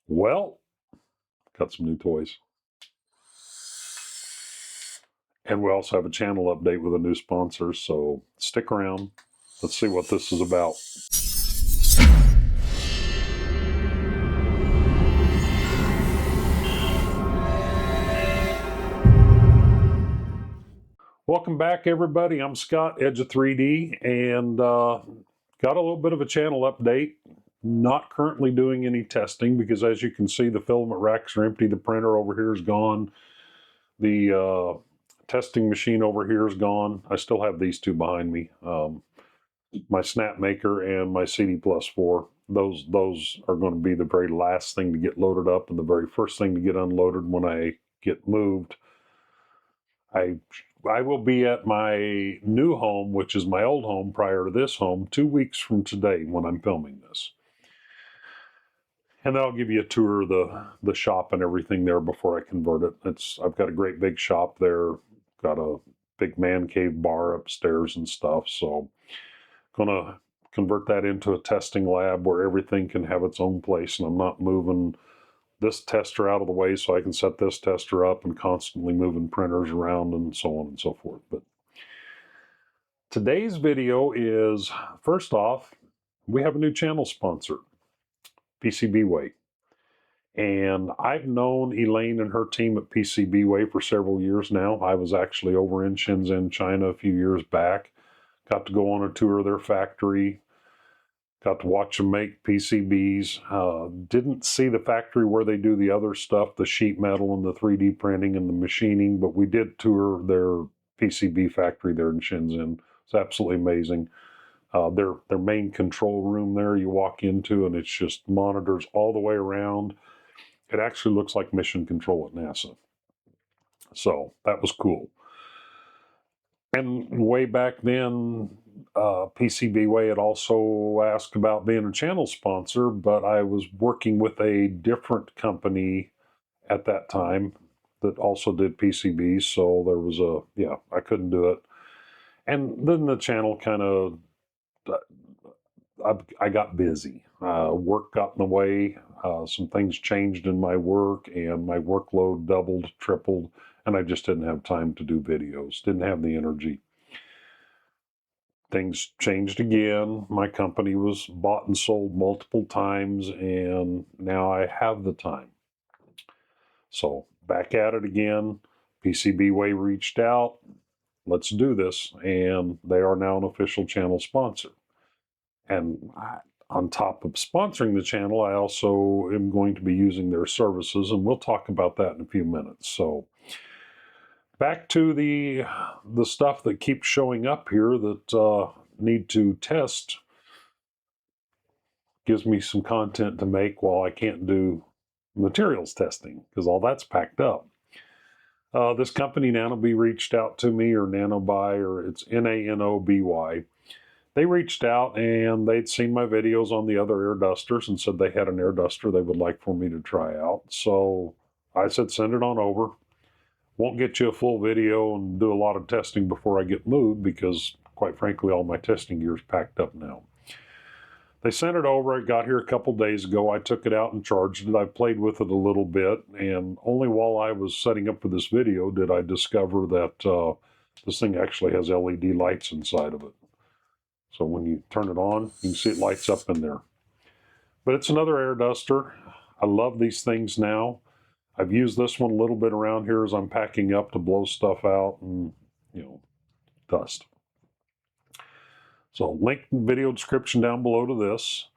Well, got some new toys. And we also have a channel update with a new sponsor, so stick around. Let's see what this is about. Welcome back, everybody. I'm Scott, Edge of 3D, and got a little bit of a channel update. Not currently doing any testing because, as you can see, the filament racks are empty. The printer over here is gone. The testing machine over here is gone. I still have these two behind me. My snap maker and my CD+4. Those are going to be the very last thing to get loaded up and the very first thing to get unloaded when I get moved. I will be at my new home, which is my old home prior to this home, 2 weeks from today when I'm filming this. And I'll give you a tour of the shop and everything there before I convert it. I've got a great big shop there, got a big man cave bar upstairs and stuff, so gonna convert that into a testing lab where everything can have its own place, and I'm not moving this tester out of the way so I can set this tester up and constantly moving printers around and so on and so forth. But today's video is, first off, we have a new channel sponsor, PCBWay. And I've known Elaine and her team at PCBWay for several years now. I was actually over in Shenzhen, China a few years back. Got to go on a tour of their factory. Got to watch them make PCBs. Didn't see the factory where they do the other stuff, the sheet metal and the 3D printing and the machining, but we did tour their PCB factory there in Shenzhen. It's absolutely amazing. Their main control room there you walk into, and it's just monitors all the way around. It actually looks like mission control at NASA. So that was cool. And way back then, PCBWay had also asked about being a channel sponsor, but I was working with a different company at that time that also did PCBs, so there was I couldn't do it. And then the channel kind of, I got busy. Work got in the way. Some things changed in my work, and my workload doubled, tripled, and I just didn't have time to do videos. Didn't have the energy. Things changed again. My company was bought and sold multiple times, and now I have the time. So back at it again. PCBWay reached out. Let's do this, and they are now an official channel sponsor. And on top of sponsoring the channel, I also am going to be using their services, and we'll talk about that in a few minutes. So back to the stuff that keeps showing up here that need to test. Gives me some content to make while I can't do materials testing because all that's packed up. This company, Nanoby, reached out to me, or Nanoby, or it's Nanoby. They reached out and they'd seen my videos on the other air dusters and said they had an air duster they would like for me to try out. So I said, send it on over. Won't get you a full video and do a lot of testing before I get moved because, quite frankly, all my testing gear is packed up now. They sent it over. It got here a couple days ago. I took it out and charged it. I played with it a little bit, and only while I was setting up for this video did I discover that this thing actually has LED lights inside of it. So when you turn it on, you can see it lights up in there. But it's another air duster. I love these things now. I've used this one a little bit around here as I'm packing up to blow stuff out and, dust. So link in the video description down below to this.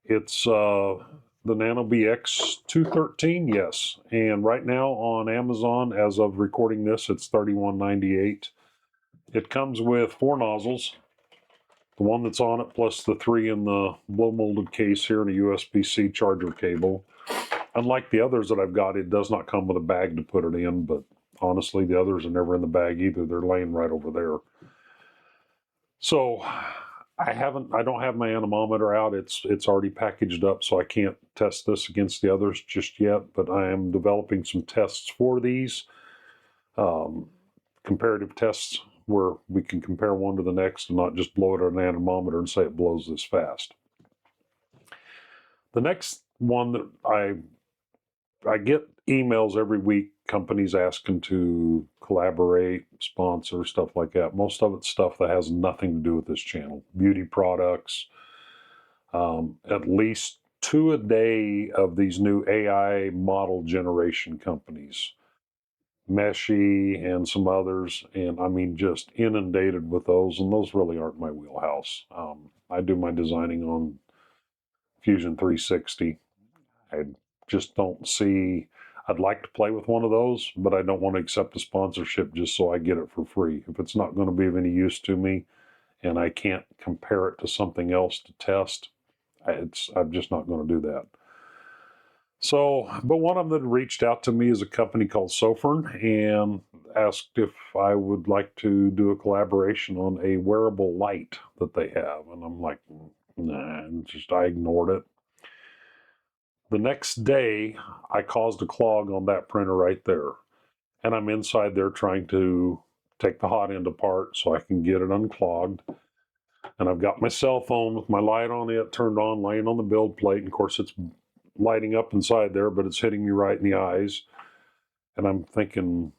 It's the Nanoby X213, yes. And right now on Amazon, as of recording this, it's $31.98. It comes with 4 nozzles. The one that's on it, plus the 3 in the blow molded case here, and a USB-C charger cable. Unlike the others that I've got, it does not come with a bag to put it in, but honestly, the others are never in the bag either. They're laying right over there. So I don't have my anemometer out. It's already packaged up, so I can't test this against the others just yet, but I am developing some tests for these. Comparative tests where we can compare one to the next and not just blow it at an anemometer and say it blows this fast. The next one that I I get emails every week, companies asking to collaborate, sponsor, stuff like that. Most of it's stuff that has nothing to do with this channel. Beauty products, at least 2 a day of these new AI model generation companies, Meshi and some others, and I mean just inundated with those, and those really aren't my wheelhouse. I do my designing on Fusion 360. I just don't see, I'd like to play with one of those, but I don't want to accept a sponsorship just so I get it for free. If it's not going to be of any use to me and I can't compare it to something else to test, I'm just not going to do that. So, but one of them that reached out to me is a company called Sofirn and asked if I would like to do a collaboration on a wearable light that they have. And I'm like, nah, I ignored it. The next day, I caused a clog on that printer right there. And I'm inside there trying to take the hot end apart so I can get it unclogged. And I've got my cell phone with my light on it, turned on, laying on the build plate. And of course, it's lighting up inside there, but it's hitting me right in the eyes. And I'm thinking,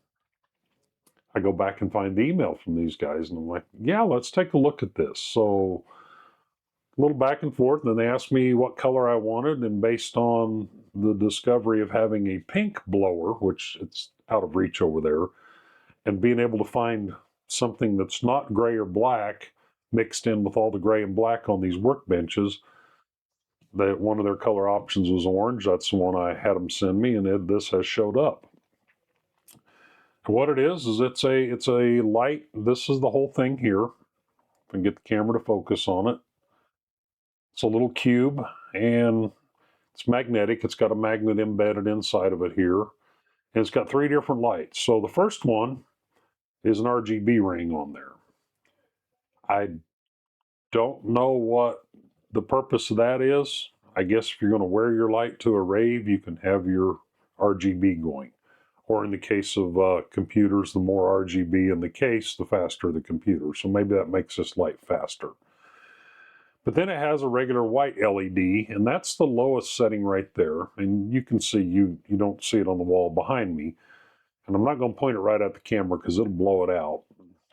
I go back and find the email from these guys, and I'm like, yeah, let's take a look at this. So a little back and forth, and then they asked me what color I wanted, and based on the discovery of having a pink blower, which it's out of reach over there, and being able to find something that's not gray or black mixed in with all the gray and black on these workbenches, that one of their color options was orange. That's the one I had them send me, and this has showed up. What it is it's a light. This is the whole thing here. If I can get the camera to focus on it. It's a little cube, and it's magnetic. It's got a magnet embedded inside of it here. And it's got 3 different lights. So the first one is an RGB ring on there. I don't know what the purpose of that is. I guess if you're going to wear your light to a rave, you can have your RGB going. Or in the case of computers, the more RGB in the case, the faster the computer. So maybe that makes this light faster. But then it has a regular white LED, and that's the lowest setting right there. And you can see, you don't see it on the wall behind me. And I'm not going to point it right at the camera because it'll blow it out.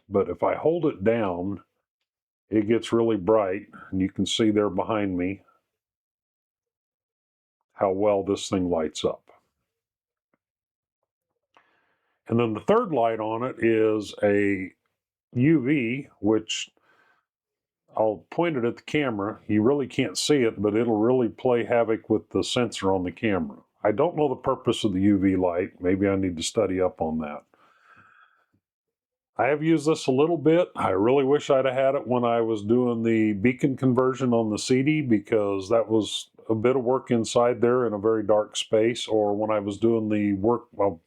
But if I hold it down, it gets really bright, and you can see there behind me how well this thing lights up. And then the third light on it is a UV, which I'll point it at the camera. You really can't see it, but it'll really play havoc with the sensor on the camera. I don't know the purpose of the UV light. Maybe I need to study up on that. I have used this a little bit. I really wish I'd have had it when I was doing the beacon conversion on the CD, because that was a bit of work inside there in a very dark space. Or when I was doing the work, well,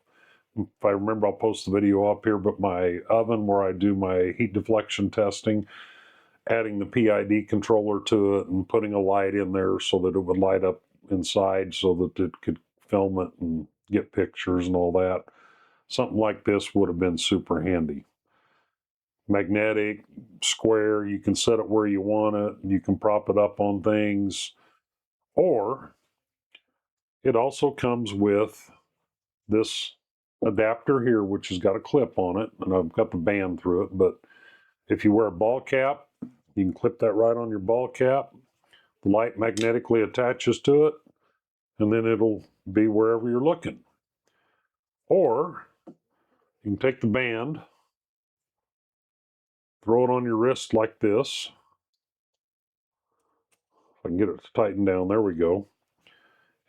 if I remember, I'll post the video up here, but my oven where I do my heat deflection testing, adding the PID controller to it and putting a light in there so that it would light up inside so that it could film it and get pictures and all that. Something like this would have been super handy. Magnetic, square, you can set it where you want it, you can prop it up on things, or it also comes with this adapter here, which has got a clip on it, and I've got the band through it, but if you wear a ball cap, you can clip that right on your ball cap. The light magnetically attaches to it, and then it'll be wherever you're looking. Or you can take the band, throw it on your wrist like this. If I can get it to tighten down, there we go.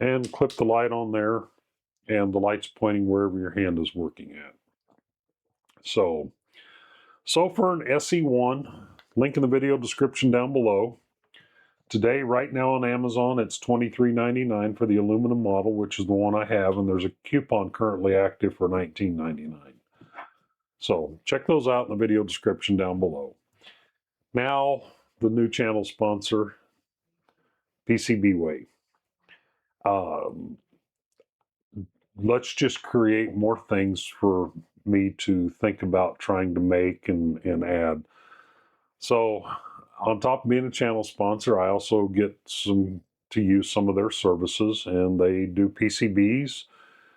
And clip the light on there, and the light's pointing wherever your hand is working at. So, Sofirn SE1, link in the video description down below. Today, right now on Amazon, it's $23.99 for the aluminum model, which is the one I have, and there's a coupon currently active for $19.99. So check those out in the video description down below. Now, the new channel sponsor, PCBWay. Let's just create more things for me to think about trying to make and add. So on top of being a channel sponsor, I also get to use some of their services, and they do PCBs.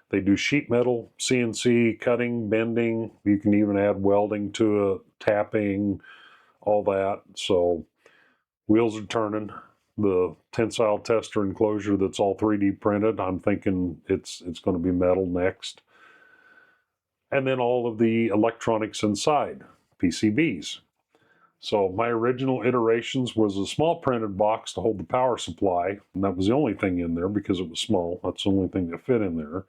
They do sheet metal, CNC, cutting, bending. You can even add welding to it, tapping, all that. So wheels are turning. The tensile tester enclosure that's all 3D printed, I'm thinking it's going to be metal next. And then all of the electronics inside, PCBs. So my original iterations was a small printed box to hold the power supply, and that was the only thing in there because it was small. That's the only thing that fit in there.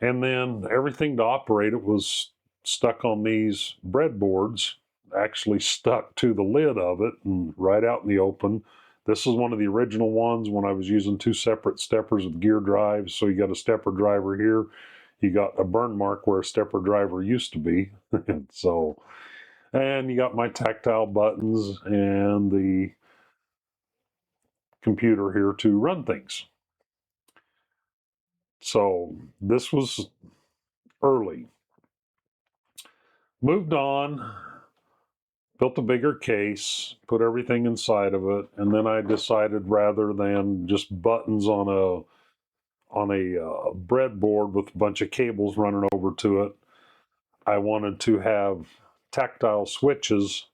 And then everything to operate it was stuck on these breadboards, actually stuck to the lid of it and right out in the open. This is one of the original ones when I was using 2 separate steppers with gear drives. So you got a stepper driver here. You got a burn mark where a stepper driver used to be. And you got my tactile buttons and the computer here to run things. So this was early. Moved on, built a bigger case, put everything inside of it, and then I decided rather than just buttons on a breadboard with a bunch of cables running over to it, I wanted to have tactile switches,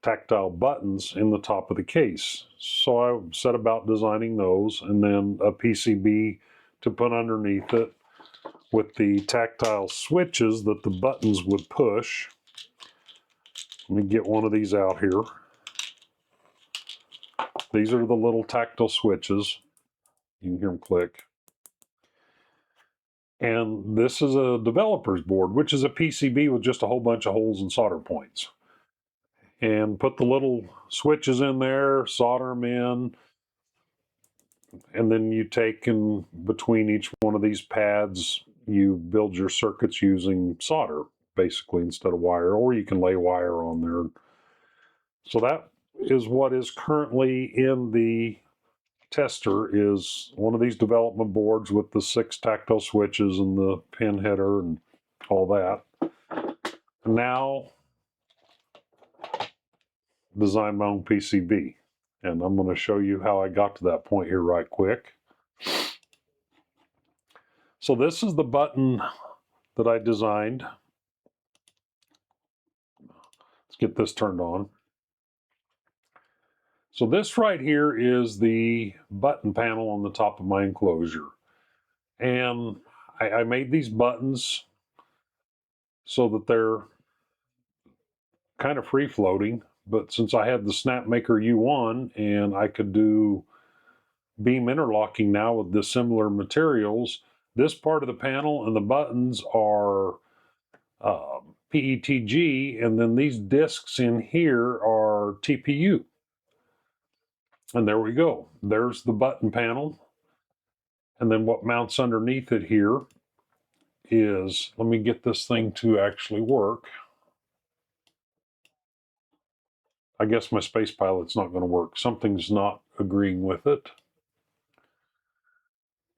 tactile buttons in the top of the case. So I set about designing those, and then a PCB to put underneath it with the tactile switches that the buttons would push. Let me get one of these out here. These are the little tactile switches. You can hear them click. And this is a developer's board, which is a PCB with just a whole bunch of holes and solder points. And put the little switches in there, solder them in, and then you take in between each one of these pads, you build your circuits using solder, basically, instead of wire, or you can lay wire on there. So that is what is currently in the tester, is one of these development boards with the 6 tactile switches and the pin header and all that. Now, design my own PCB. And I'm going to show you how I got to that point here right quick. So this is the button that I designed. Let's get this turned on. So this right here is the button panel on the top of my enclosure. And I made these buttons so that they're kind of free floating, but since I had the Snapmaker U1 and I could do beam interlocking now with dissimilar materials, this part of the panel and the buttons are PETG, and then these discs in here are TPU. And there we go. There's the button panel. And then what mounts underneath it here is, let me get this thing to actually work. I guess my Space Pilot's not going to work. Something's not agreeing with it.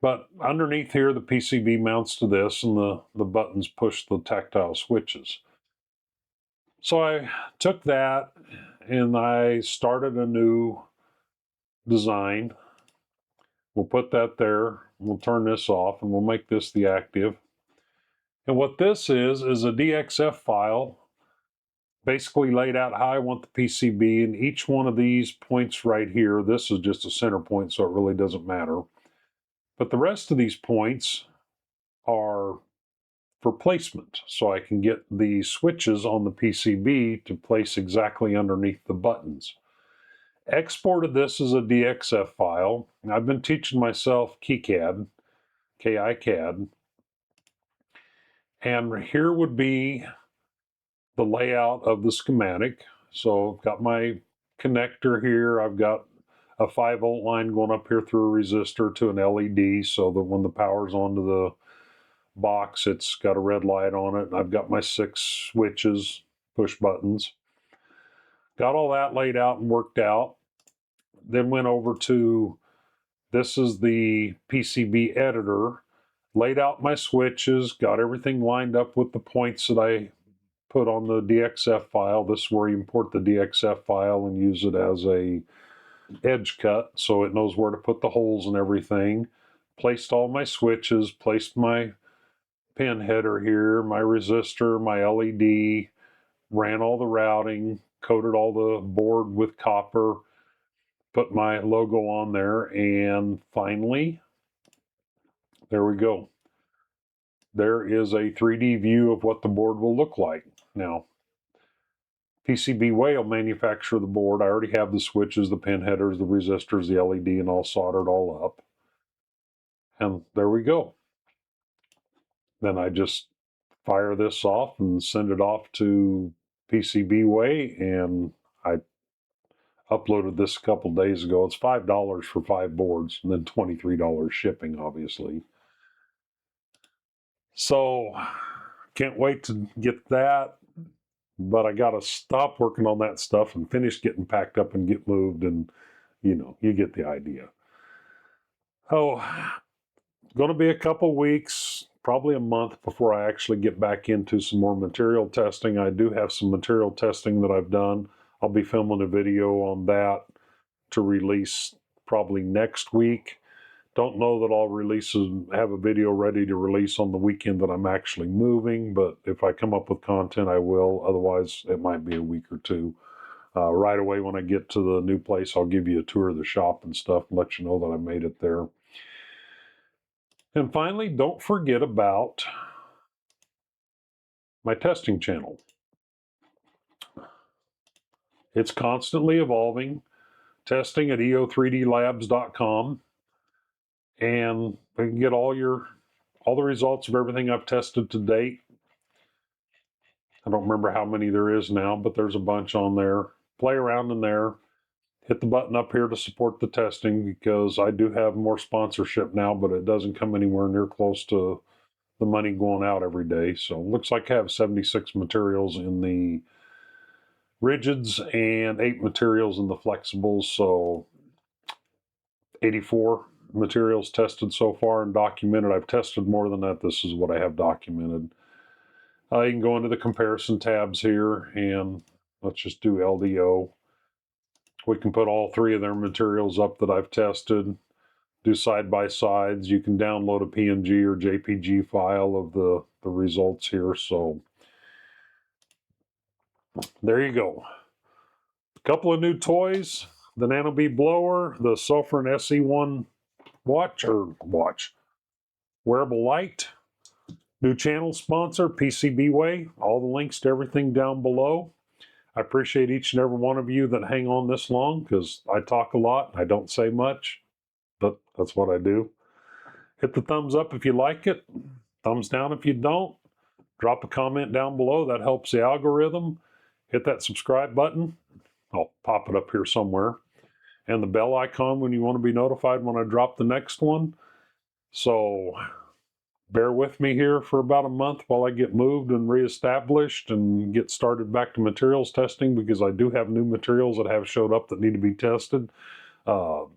But underneath here, the PCB mounts to this, and the buttons push the tactile switches. So I took that and I started a new design. We'll put that there. We'll turn this off and we'll make this the active. And what this is a DXF file basically laid out how I want the PCB, and each one of these points right here, this is just a center point, so it really doesn't matter. But the rest of these points are for placement, so I can get the switches on the PCB to place exactly underneath the buttons. Exported this as a DXF file. I've been teaching myself KiCad, KiCad, and here would be the layout of the schematic. So I've got my connector here. I've got a 5-volt line going up here through a resistor to an LED, so that when the power's onto the box, it's got a red light on it. I've got my 6 switches, push buttons. Got all that laid out and worked out. Then went over to, this is the PCB editor, laid out my switches, got everything lined up with the points that I put on the DXF file. This is where you import the DXF file and use it as a edge cut, so it knows where to put the holes and everything. placed all my switches, placed my pin header here, my resistor, my LED, ran all the routing, coated all the board with copper, put my logo on there, and finally, there we go. There is a 3D view of what the board will look like. Now, PCBWay will manufacture the board. I already have the switches, the pin headers, the resistors, the LED, and all soldered all up. And there we go. Then I just fire this off and send it off to PCBWay, and I uploaded this a couple days ago. It's $5 for 5 boards, and then $23 shipping, obviously. So, can't wait to get that, but I got to stop working on that stuff and finish getting packed up and get moved, and you get the idea. Oh, going to be a couple weeks, probably a month before I actually get back into some more material testing. I do have some material testing that I've done. I'll be filming a video on that to release probably next week. Don't know that I'll have a video ready to release on the weekend that I'm actually moving, but if I come up with content, I will. Otherwise, it might be a week or two. Right away when I get to the new place, I'll give you a tour of the shop and stuff and let you know that I made it there. And finally, don't forget about my testing channel. It's constantly evolving. Testing at eo3dlabs.com. And you can get all the results of everything I've tested to date. I don't remember how many there is now, but there's a bunch on there. Play around in there. Hit the button up here to support the testing, because I do have more sponsorship now, but it doesn't come anywhere near close to the money going out every day. So it looks like I have 76 materials in the rigids and 8 materials in the flexibles. So 84 materials tested so far and documented. I've tested more than that. This is what I have documented. You can go into the comparison tabs here, and let's just do LDO. We can put all 3 of their materials up that I've tested, do side-by-sides. You can download a PNG or JPG file of the results here. So there you go. A couple of new toys, the Nano Bee blower, the Sofirn SE1 wearable light, new channel sponsor, PCBWay. All the links to everything down below. I appreciate each and every one of you that hang on this long, because I talk a lot. I don't say much, but that's what I do. Hit the thumbs up if you like it. Thumbs down if you don't. Drop a comment down below. That helps the algorithm. Hit that subscribe button. I'll pop it up here somewhere. And the bell icon when you want to be notified when I drop the next one. So bear with me here for about a month while I get moved and reestablished and get started back to materials testing, because I do have new materials that have showed up that need to be tested. Got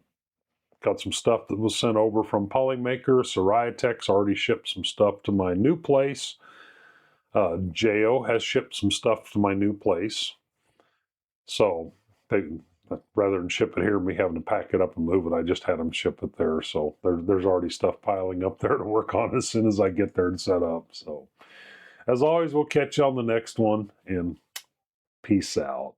some stuff that was sent over from Polymaker. Soriatex already shipped some stuff to my new place. JO has shipped some stuff to my new place. So rather than ship it here and me having to pack it up and move it, I just had them ship it there. So there's already stuff piling up there to work on as soon as I get there and set up. So as always, we'll catch you on the next one, and peace out.